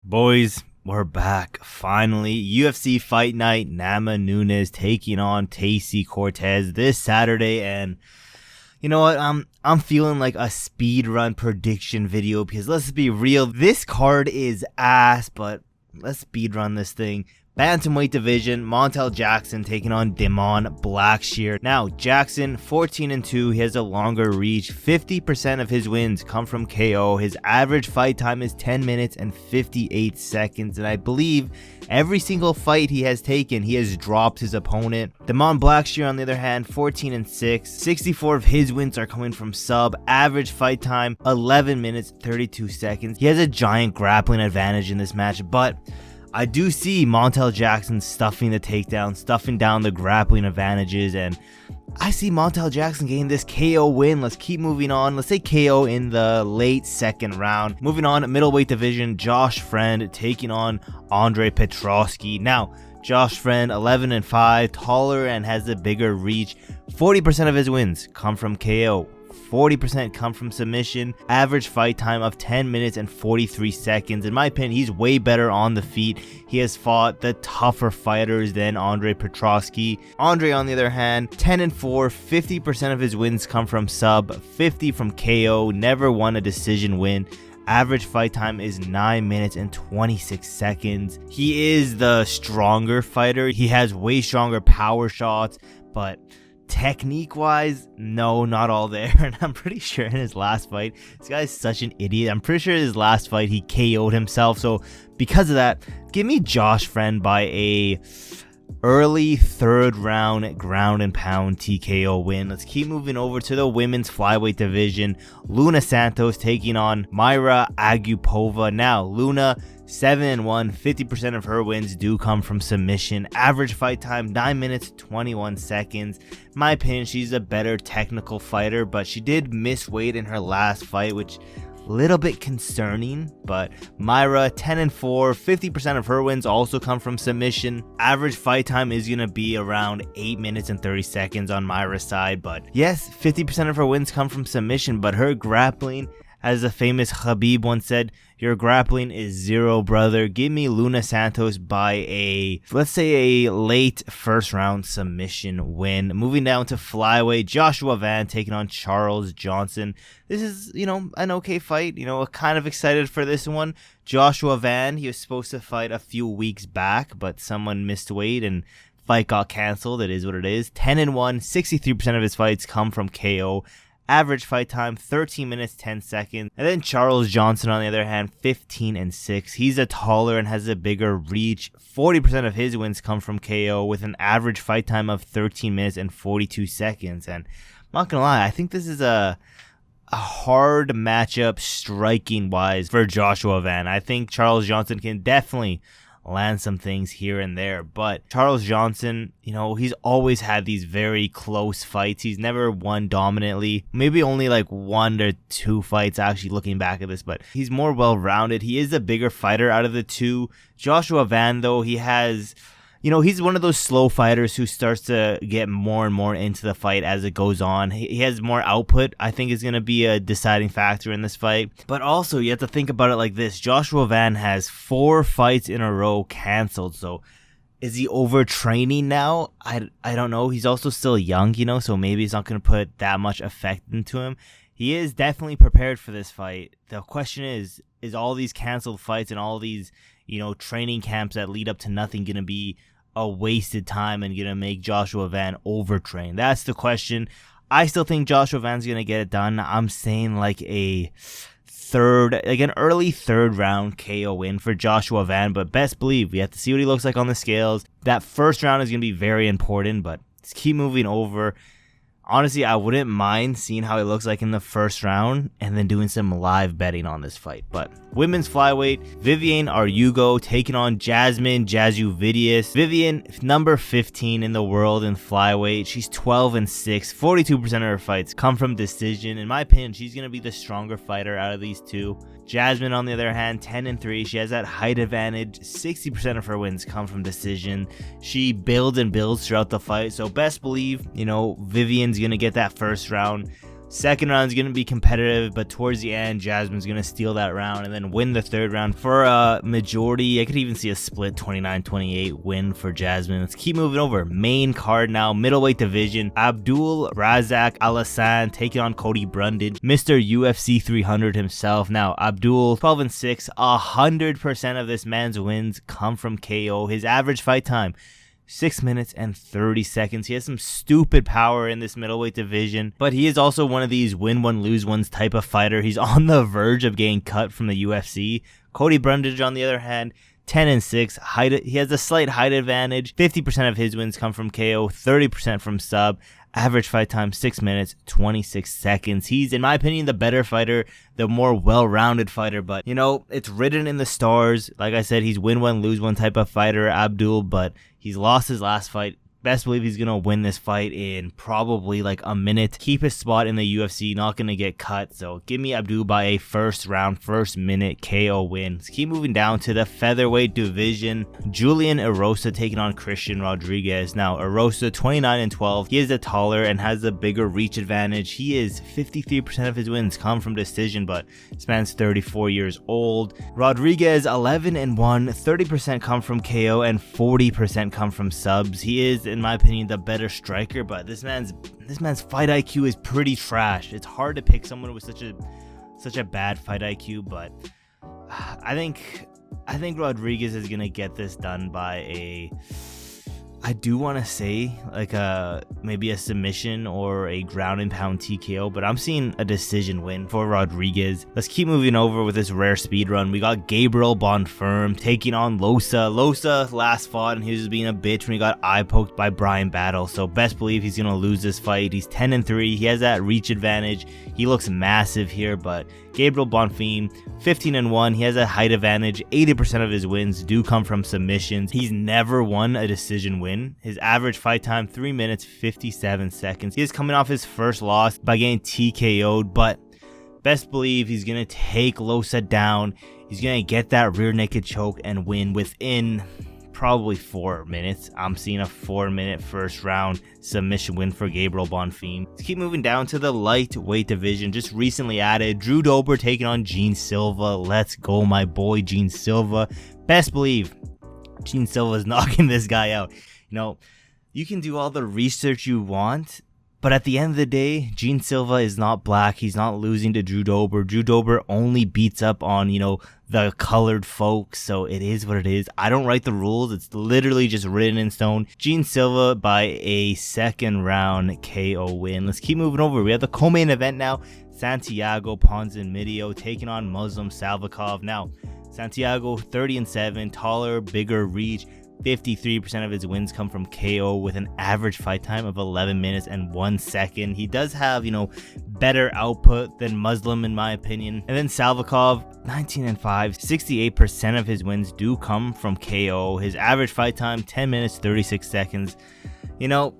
Boys, we're back. Finally, UFC Fight Night. Namajunas taking on Tracy Cortez this Saturday, and you know what? I'm feeling like a speed run prediction video because let's be real, this card is ass, but let's speed run this thing. Bantamweight division, Montel Jackson taking on Blackshear. Now, Jackson, 14-2, he has a longer reach. 50% of his wins come from KO. His average fight time is 10 minutes and 58 seconds. And I believe every single fight he has taken, he has dropped his opponent. Blackshear, on the other hand, 14-6. 64 of his wins are coming from sub. Average fight time, 11 minutes, 32 seconds. He has a giant grappling advantage in this match, but I do see Montel Jackson stuffing the takedown, stuffing down the grappling advantages, and I see Montel Jackson getting this KO win. Let's keep moving on. Let's say KO in the late second round. Moving on, middleweight division, Josh Fremd taking on Petroski. Now, Josh Fremd, 11-5, taller and has a bigger reach. 40% of his wins come from KO. 40% come from submission. Average fight time of 10 minutes and 43 seconds. In my opinion, he's way better on the feet. He has fought the tougher fighters than Petroski. Andre, on the other hand, 10-4. 50% of his wins come from sub, 50 from KO. Never won a decision win. Average fight time is 9 minutes and 26 seconds. He is the stronger fighter. He has way stronger power shots, but technique wise, no, not all there. And I'm pretty sure in his last fight, this guy's such an idiot. I'm pretty sure in his last fight he KO'd himself. So because of that, give me Josh Fremd by a early third round ground and pound TKO win. Let's keep moving over to the women's flyweight division. Luana Santos taking on Mariya Agapova. Now, Luna, 7-1, 50% of her wins do come from submission. Average fight time, 9 minutes, 21 seconds. In my opinion, she's a better technical fighter, but she did miss weight in her last fight, which little bit concerning. But Mariya, 10-4, 50% of her wins also come from submission. Average fight time is gonna be around 8 minutes and 30 seconds on Mariya's side. But yes, 50% of her wins come from submission, but her grappling, as the famous Khabib once said, your grappling is zero, brother. Give me Luana Santos by a, let's say, a late first round submission win. Moving down to flyweight, Joshua Van taking on Charles Johnson. This is, an okay fight. Kind of excited for this one. Joshua Van, he was supposed to fight a few weeks back, but someone missed weight and fight got canceled. It is what it is. 10-1, 63% of his fights come from KO. Average fight time, 13 minutes, 10 seconds. And then Charles Johnson, on the other hand, 15-6. He's a taller and has a bigger reach. 40% of his wins come from KO with an average fight time of 13 minutes and 42 seconds. And I'm not going to lie, I think this is a hard matchup striking-wise for Joshua Van. I think Charles Johnson can definitely land some things here and there, but Charles Johnson, he's always had these very close fights. He's never won dominantly, maybe only like 1 or 2 fights actually looking back at this, but he's more well-rounded. He is a bigger fighter out of the two. Joshua Van, though, he has, he's one of those slow fighters who starts to get more and more into the fight as it goes on. He has more output, I think, is going to be a deciding factor in this fight. But also, you have to think about it like this. Joshua Van has 4 fights in a row canceled. So is he overtraining now? I don't know. He's also still young, so maybe it's not going to put that much effect into him. He is definitely prepared for this fight. The question is all these canceled fights and all these, training camps that lead up to nothing going to be a wasted time and going to make Joshua Van overtrain? That's the question. I still think Joshua Van's going to get it done. I'm saying like an early third round KO win for Joshua Van, but best believe we have to see what he looks like on the scales. That first round is going to be very important, but let's keep moving over. Honestly, I wouldn't mind seeing how it looks like in the first round and then doing some live betting on this fight. But women's flyweight, Viviane Araujo taking on Jasmine Jasudavicius. Viviane, number 15 in the world in flyweight. She's 12-6. 42% of her fights come from decision. In my opinion, she's going to be the stronger fighter out of these two. Jasmine, on the other hand, 10-3. She has that height advantage. 60% of her wins come from decision. She builds and builds throughout the fight. So best believe, Viviane's going to get that first round. Second round is going to be competitive, but towards the end, Jasmine's going to steal that round and then win the third round for a majority. I could even see a split 29-28 win for Jasmine. Let's keep moving over. Main card now, middleweight division. Abdul, Razak, Alhassan taking on Cody Brundage, Mr. UFC 300 himself. Now, Abdul, 12-6, 100% of this man's wins come from KO. His average fight time, 6 minutes and 30 seconds. He has some stupid power in this middleweight division, but he is also one of these win one, lose ones type of fighter. He's on the verge of getting cut from the UFC. Cody Brundage, on the other hand, 10-6. He has a slight height advantage. 50% of his wins come from KO, 30% from sub. Average fight time, 6 minutes, 26 seconds. He's, in my opinion, the better fighter, the more well-rounded fighter. But, you know, it's written in the stars. Like I said, he's win one, lose one type of fighter, Abdul. But he's lost his last fight. Best believe he's going to win this fight in probably like a minute. Keep his spot in the UFC, not going to get cut. So give me Abdul by a first round, first minute KO win. Let's keep moving down to the featherweight division. Julian Erosa taking on Christian Rodriguez. Now, Erosa, 29-12. He is the taller and has the bigger reach advantage. He is 53% of his wins come from decision, but this man's 34 years old. Rodriguez, 11-1. 30% come from KO and 40% come from subs. He is, in my opinion, the better striker, but this man's fight IQ is pretty trash. It's hard to pick someone with such a bad fight IQ, but I think Rodriguez is gonna get this done by a, I do want to say like maybe a submission or a ground and pound TKO, but I'm seeing a decision win for Rodriguez. Let's keep moving over with this rare speed run. We got Gabriel Bonfim taking on Loosa. Loosa last fought and he was being a bitch when he got eye poked by Brian Battle. So best believe he's gonna lose this fight. He's 10-3. He has that reach advantage. He looks massive here, but Gabriel Bonfim, 15-1. He has a height advantage. 80% of his wins do come from submissions. He's never won a decision win. His average fight time, 3 minutes, 57 seconds. He is coming off his first loss by getting TKO'd, but best believe he's going to take Loosa down. He's going to get that rear naked choke and win within probably 4 minutes. I'm seeing a 4-minute first round submission win for Gabriel Bonfim. Let's keep moving down to the lightweight division. Just recently added Drew Dober taking on Gene Silva. Let's go, my boy Gene Silva. Best believe Gene Silva is knocking this guy out. You know, you can do all the research you want, but at the end of the day, Gene Silva is not black. He's not losing to Drew Dober. Drew Dober only beats up on, you know, the colored folks, so it is what it is. I don't write the rules. It's literally just written in stone. Gene Silva by a second round KO win. Let's keep moving over. We have the co-main event now. Santiago Ponzinibbio taking on Muslim Salikhov. Now, Santiago, 30-7, taller, bigger reach. 53% of his wins come from KO with an average fight time of 11 minutes and 1 second. He does have, you know, better output than Muslim in my opinion. And then Salikhov, 19-5, 68% of his wins do come from KO. His average fight time, 10 minutes, 36 seconds. You know,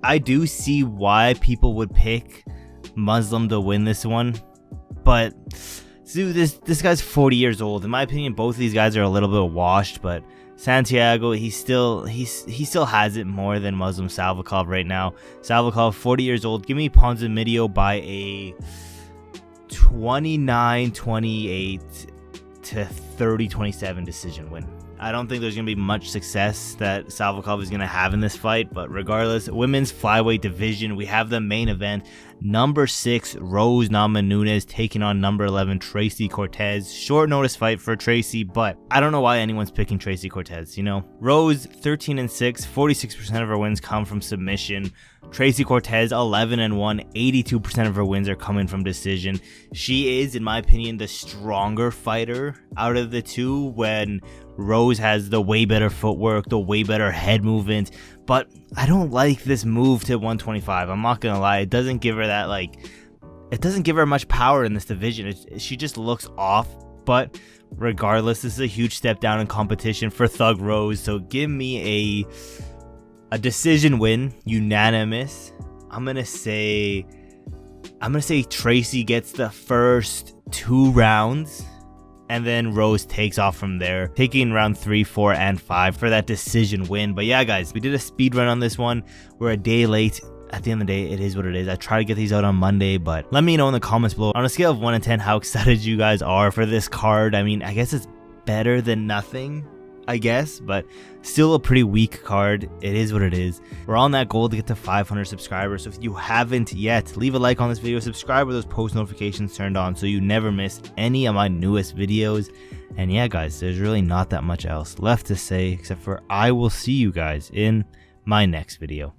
I do see why people would pick Muslim to win this one, but dude, this guy's 40 years old. In my opinion, both of these guys are a little bit washed, but Santiago, he still has it more than Muslim Salikhov right now. Salikhov, 40 years old. Give me Ponzinibbio by a 29-28 to 30-27 decision win. I don't think there's going to be much success that Salikhov is going to have in this fight, but regardless, women's flyweight division, we have the main event. Number 6, Rose Namajunas taking on number 11, Tracy Cortez. Short notice fight for Tracy, but I don't know why anyone's picking Tracy Cortez, you know? Rose, 13-6, 46% of her wins come from submission. Tracy Cortez, 11-1, 82% of her wins are coming from decision. She is, in my opinion, the stronger fighter out of the two, when Rose has the way better footwork, the way better head movement, but I don't like this move to 125. I'm not gonna lie, it doesn't give her that, like, it doesn't give her much power in this division. She just looks off, but regardless, this is a huge step down in competition for Thug Rose, so give me a decision win, unanimous. I'm gonna say Tracy gets the first 2 rounds, and then Rose takes off from there, taking round 3, 4, and 5 for that decision win. But yeah, guys, we did a speed run on this one. We're a day late. at the end of the day, it is what it is. I try to get these out on Monday, but let me know in the comments below on a scale of 1 to 10 how excited you guys are for this card. I mean, I guess it's better than nothing, I guess, but still a pretty weak card. It is what it is. We're on that goal to get to 500 subscribers, so if you haven't yet, leave a like on this video, subscribe with those post notifications turned on so you never miss any of my newest videos. And yeah guys, there's really not that much else left to say except for I will see you guys in my next video.